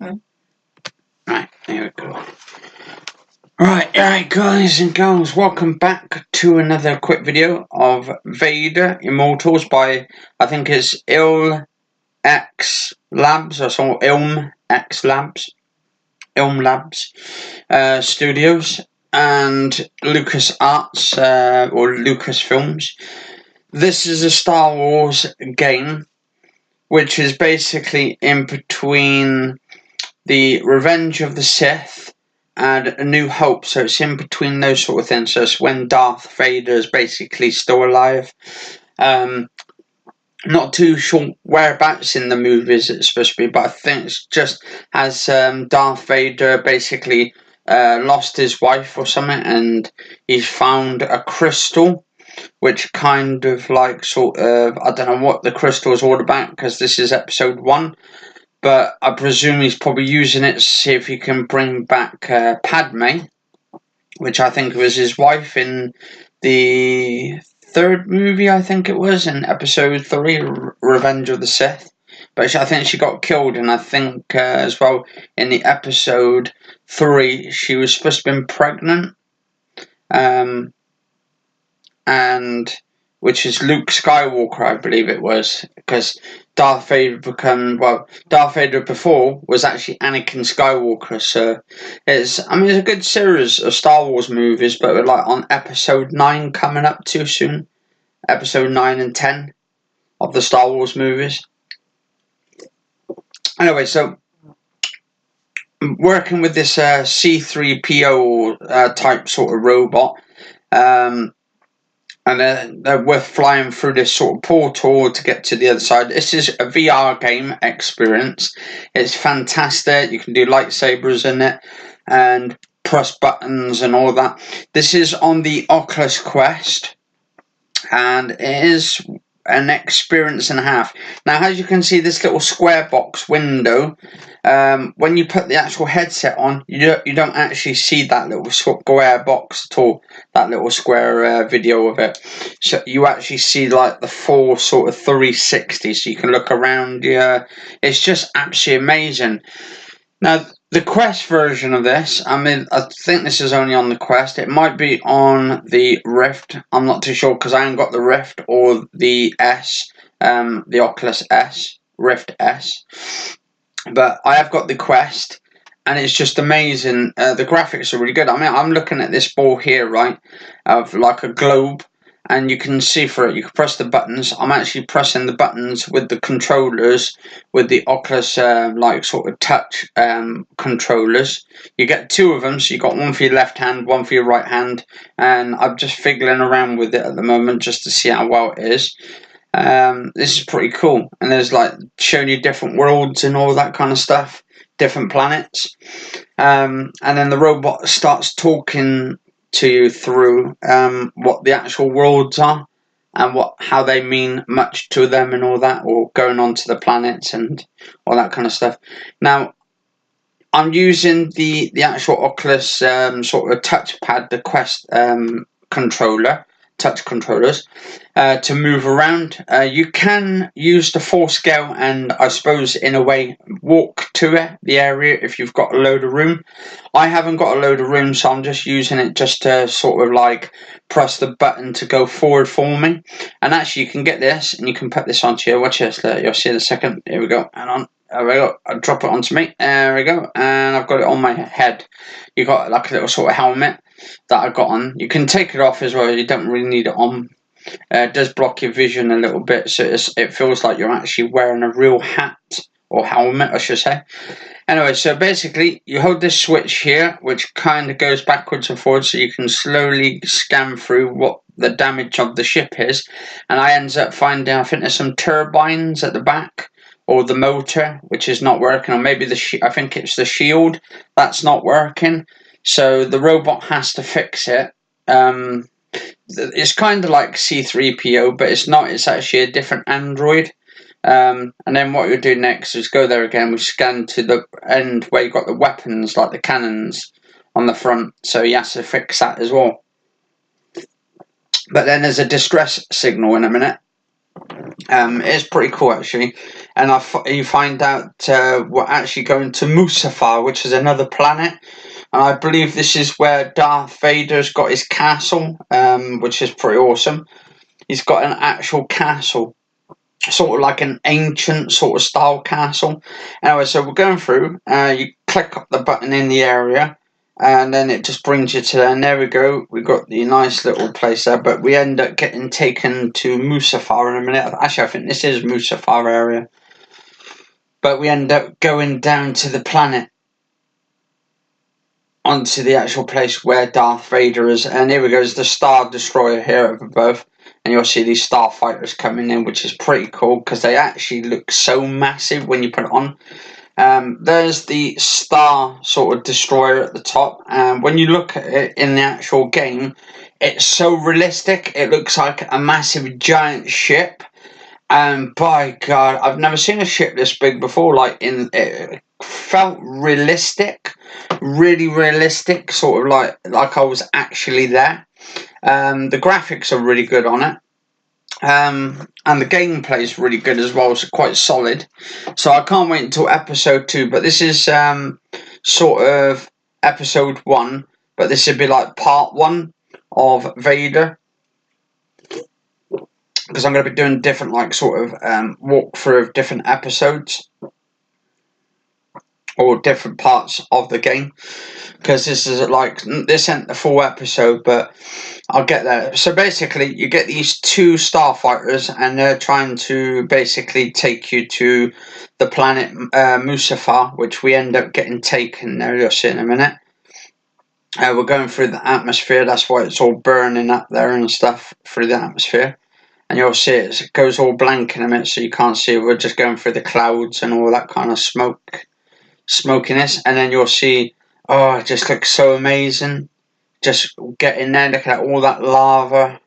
Right, there we go. Right, guys and girls, welcome back to another quick video of Vader Immortals by, I think it's X Labs or some Ilm X Labs, Ilm Labs Studios and Lucas Arts or Lucas Films. This is a Star Wars game, which is basically in between the Revenge of the Sith and A New Hope, so it's in between those sort of things. So it's when Darth Vader is basically still alive. Not too sure whereabouts in the movies it's supposed to be, but I think it's just as Darth Vader basically lost his wife or something, and he's found a crystal, which kind of like sort of, I don't know what the crystal is all about, because this is episode 1. But I presume he's probably using it to see if he can bring back Padme, which I think was his wife in the 3rd movie, I think it was, in episode 3, Revenge of the Sith. But I think she got killed, and I think as well in the episode 3, she was supposed to have been pregnant. And which is Luke Skywalker, I believe it was, because Darth Vader before was actually Anakin Skywalker. So it's a good series of Star Wars movies, but we're like on episode 9 coming up too soon. Episode 9 and 10 of the Star Wars movies. Anyway, so working with this C-3PO type sort of robot, and we're flying through this sort of portal to get to the other side. This is a VR game experience. It's fantastic. You can do lightsabers in it and press buttons and all that. This is on the Oculus Quest, and it is an experience and a half. Now, as you can see, this little square box window, when you put the actual headset on, you don't actually see that little square box at all, that little square video of it. So you actually see like the full sort of 360, so you can look around you. It's just absolutely amazing. Now, the Quest version of this, I think this is only on the Quest. It might be on the Rift. I'm not too sure because I haven't got the Rift or the S, the Oculus S, Rift S. But I have got the Quest, and it's just amazing. The graphics are really good. I'm looking at this ball here, right, of like a globe. And you can see for it, you can press the buttons. I'm actually pressing the buttons with the controllers, with the Oculus like sort of touch controllers. You get 2 of them, so you got one for your left hand, one for your right hand. And I'm just fiddling around with it at the moment just to see how well it is. This is pretty cool. And there's like showing you different worlds and all that kind of stuff, different planets. And then the robot starts talking to you through what the actual worlds are and how they mean much to them and all that, or going on to the planets and all that kind of stuff. Now, I'm using the actual Oculus sort of touchpad, the Quest touch controllers, to move around. You can use the 4-scale and I suppose in a way walk to the area if you've got a load of room. I haven't got a load of room, so I'm just using it just to sort of like press the button to go forward for me. And actually you can get this and you can put this onto you. Watch this, you'll see in a second. Here we go, hang on. There we go. I'll drop it onto me. There we go. And I've got it on my head. You got like a little sort of helmet that I got on. You can take it off as well. You don't really need it on. It does block your vision a little bit, so it feels like you're actually wearing a real hat or helmet, I should say. Anyway, so basically you hold this switch here, which kind of goes backwards and forwards, so you can slowly scan through what the damage of the ship is. And I ended up finding, I think there's some turbines at the back, or the motor, which is not working, or maybe I think it's the shield that's not working. So the robot has to fix it. It's kind of like C-3PO, but it's not. It's actually a different android. And then what you do next is go there again. We scan to the end where you've got the weapons, like the cannons on the front. So you have to fix that as well. But then there's a distress signal in a minute. It's pretty cool actually, and you find out we're actually going to Mustafar, which is another planet, and I believe this is where Darth Vader's got his castle, which is pretty awesome. He's got an actual castle, sort of like an ancient sort of style castle. Anyway, so we're going through. You click the button in the area, and then it just brings you to there. And there we go. We've got the nice little place there, but we end up getting taken to Mustafar in a minute. Actually, I think this is Mustafar area, but we end up going down to the planet, onto the actual place where Darth Vader is. And here we go. There's the Star Destroyer here up above. And you'll see these starfighters coming in, which is pretty cool because they actually look so massive when you put it on. There's the Star sort of Destroyer at the top, and when you look at it in the actual game, it's so realistic. It looks like a massive giant ship, and by God, I've never seen a ship this big before. Like it felt realistic, really realistic, sort of like I was actually there. The graphics are really good on it. And the gameplay is really good as well, so quite solid. So I can't wait until episode 2, but this is sort of episode 1, but this would be like part 1 of Vader, because I'm going to be doing different like sort of walkthrough of different episodes or different parts of the game, because this isn't the full episode, but I'll get there. So basically you get these 2 starfighters, and they're trying to basically take you to the planet Mustafar, which we end up getting taken there. You'll see in a minute. We're going through the atmosphere, that's why it's all burning up there and stuff through the atmosphere. And you'll see it goes all blank in a minute, so you can't see it. We're just going through the clouds and all that kind of smokiness, and then you'll see, oh, it just looks so amazing. Just get in there, look at all that lava,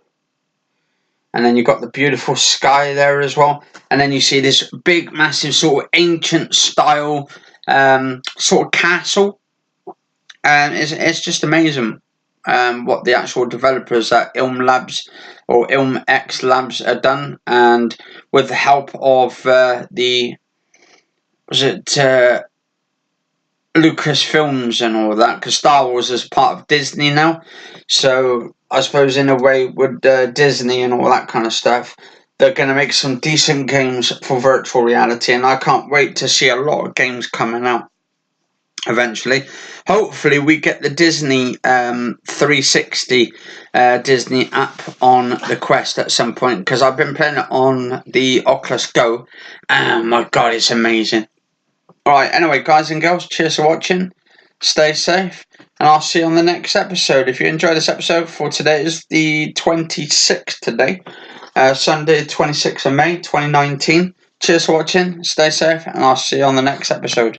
and then you've got the beautiful sky there as well, and then you see this big massive sort of ancient style sort of castle, and it's just amazing what the actual developers at Ilm Labs or Ilm X Labs have done, and with the help of Lucasfilms and all that, because Star Wars is part of Disney now. So I suppose in a way with Disney and all that kind of stuff, they're going to make some decent games for virtual reality, and I can't wait to see a lot of games coming out eventually. Hopefully we get the Disney 360 Disney app on the Quest at some point, because I've been playing it on the Oculus Go, and my God, it's amazing. Alright, anyway, guys and girls, cheers for watching. Stay safe, and I'll see you on the next episode. If you enjoyed this episode, for today is the 26th today, Sunday, 26th of May, 2019. Cheers for watching, stay safe, and I'll see you on the next episode.